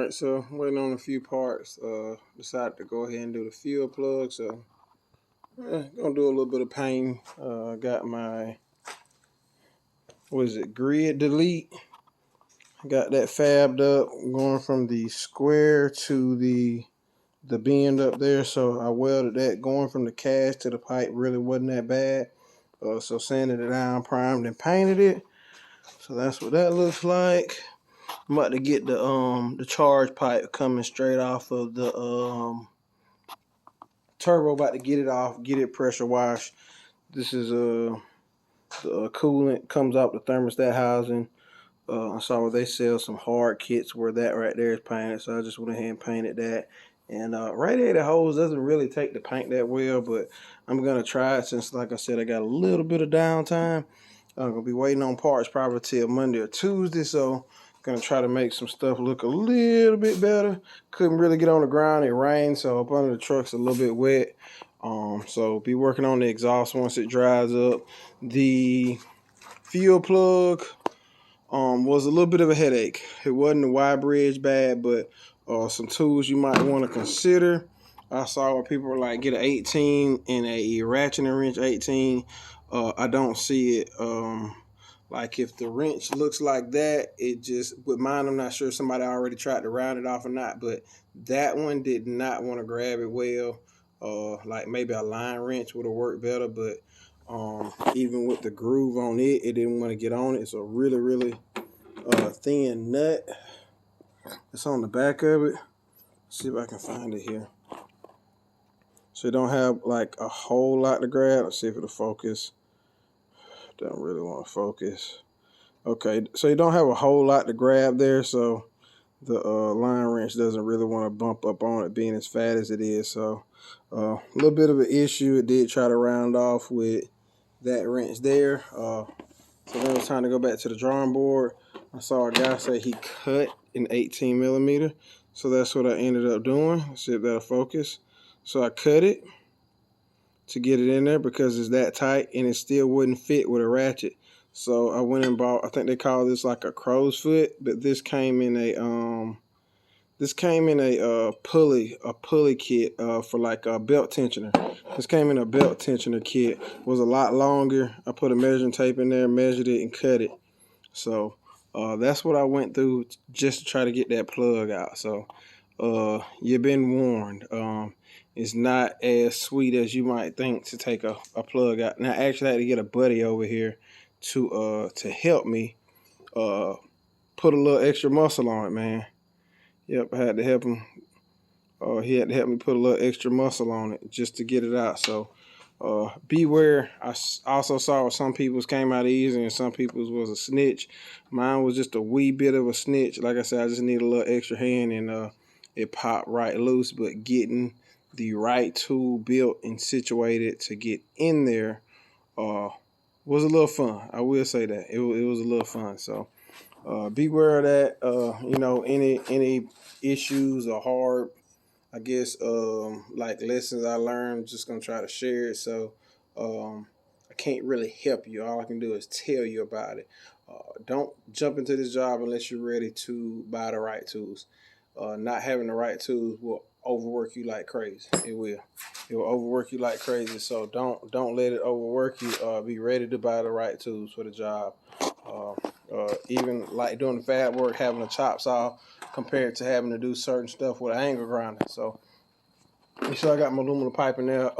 Alright, so I'm waiting on a few parts. Decided to go ahead and do the fuel plug, so gonna do a little bit of painting. Got my grid delete. Got that fabbed up, going from the square to the bend up there. So I welded that, going from the cast to the pipe really wasn't that bad. So sanded it down, primed and painted it. So that's what that looks like. I'm about to get the charge pipe coming straight off of the turbo. About to get it off, get it pressure washed. This is the coolant comes out the thermostat housing. I saw where they sell some hard kits where that right there is painted, so I just went ahead and painted that. And radiator hose doesn't really take the paint that well, but I'm gonna try it since, like I said, I got a little bit of downtime. I'm gonna be waiting on parts probably till Monday or Tuesday, so gonna try to make some stuff look a little bit better. Couldn't really get on the ground, it rained, so up under the truck's a little bit wet. So be working on the exhaust once it dries up. The fuel plug was a little bit of a headache. It wasn't a Y bridge bad, but some tools you might want to consider. I saw where people were like, get an 18 and a ratcheting wrench 18. I don't see it. Like if the wrench looks like that, it just, with mine, I'm not sure if somebody already tried to round it off or not, but that one did not want to grab it well. Like maybe a line wrench would have worked better, but even with the groove on it, it didn't want to get on it. It's a really thin nut. It's on the back of it. Let's see if I can find it here. So it don't have like a whole lot to grab. Let's see if it'll focus. Don't really want to focus. Okay, so you don't have a whole lot to grab there, so the line wrench doesn't really want to bump up on it being as fat as it is. So a little bit of an issue. It did try to round off with that wrench there. So then it was time to go back to the drawing board. I saw a guy say he cut an 18 millimeter. So that's what I ended up doing. Let's see if that'll focus. So I cut it to get it in there because it's that tight and it still wouldn't fit with a ratchet. So I went and bought, I think they call this like a crow's foot, but this came in a pulley kit for like a belt tensioner. This came in a belt tensioner kit. It was a lot longer. I put a measuring tape in there, measured it, and cut it. So that's what I went through just to try to get that plug out. So you've been warned. It's not as sweet as you might think to take a plug out. Now, actually, I had to get a buddy over here to help me put a little extra muscle on it, man. Yep, I had to help him. He had to help me put a little extra muscle on it just to get it out. So beware. I also saw where some people's came out easy and some people's was a snitch. Mine was just a wee bit of a snitch. Like I said, I just need a little extra hand and it popped right loose. But getting the right tool built and situated to get in there was a little fun. I will say that it was a little fun. So beware of that. You know, any issues or hard, I guess, like lessons I learned, just gonna try to share it. So I can't really help you. All I can do is tell you about it. Don't jump into this job unless you're ready to buy the right tools. Not having the right tools will overwork you like crazy. It will overwork you like crazy. So don't let it overwork you. Be ready to buy the right tools for the job. Even like doing the fab work, having a chop saw compared to having to do certain stuff with an angle grinder. So make sure I got my aluminum pipe in there.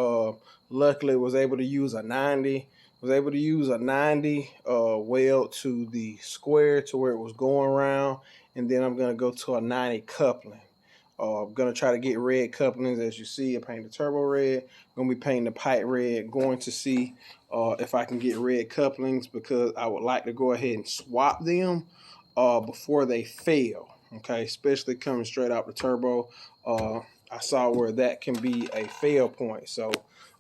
Luckily was able to use a 90. Weld to the square to where it was going around, and then I'm gonna go to a 90 coupling. I'm gonna try to get red couplings. As you see, I painted the turbo red. I'm gonna be painting the pipe red. Going to see if I can get red couplings because I would like to go ahead and swap them before they fail. Okay, especially coming straight out the turbo. I saw where that can be a fail point, so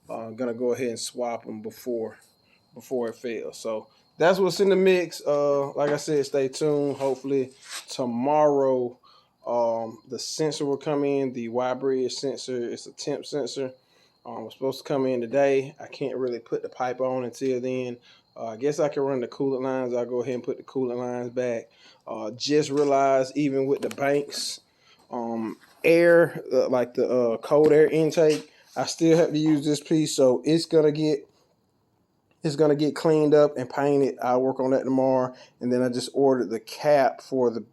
I'm gonna go ahead and swap them before it fails. So that's what's in the mix. Like I said, stay tuned. Hopefully tomorrow the sensor will come in, the Y bridge sensor. It's a temp sensor. It's supposed to come in today. I can't really put the pipe on until then. I guess I can run the coolant lines. I'll go ahead and put the coolant lines back. Just realized even with the banks air, like the cold air intake. I still have to use this piece, so it's gonna get cleaned up and painted. I'll work on that tomorrow. And then I just ordered the cap for the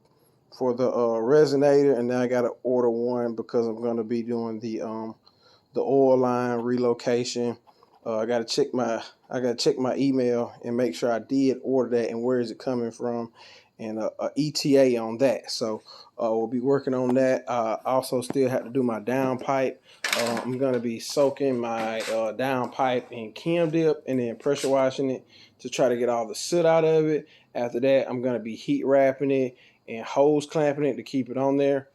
resonator, and then I gotta order one because I'm gonna be doing the oil line relocation. I gotta check my email and make sure I did order that and where is it coming from, and a ETA on that. So we'll be working on that. I also still have to do my downpipe. I'm gonna be soaking my downpipe in Chem Dip and then pressure washing it to try to get all the soot out of it. After that, I'm gonna be heat wrapping it and hose clamping it to keep it on there.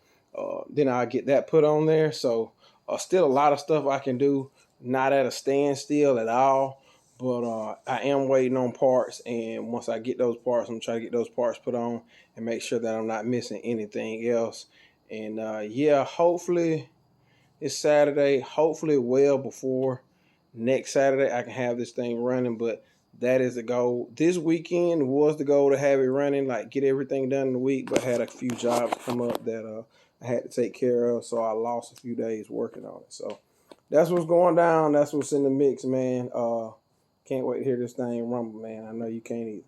Then I'll get that put on there. So still a lot of stuff I can do, not at a standstill at all. But I am waiting on parts, and once I get those parts, I'm trying to get those parts put on and make sure that I'm not missing anything else. And yeah, hopefully it's Saturday. Hopefully well before next Saturday I can have this thing running, but that is the goal. This weekend was the goal to have it running, like get everything done in the week, but had a few jobs come up that I had to take care of, so I lost a few days working on it. So that's what's going down. That's what's in the mix, man. Can't wait to hear this thing rumble, man. I know you can't either.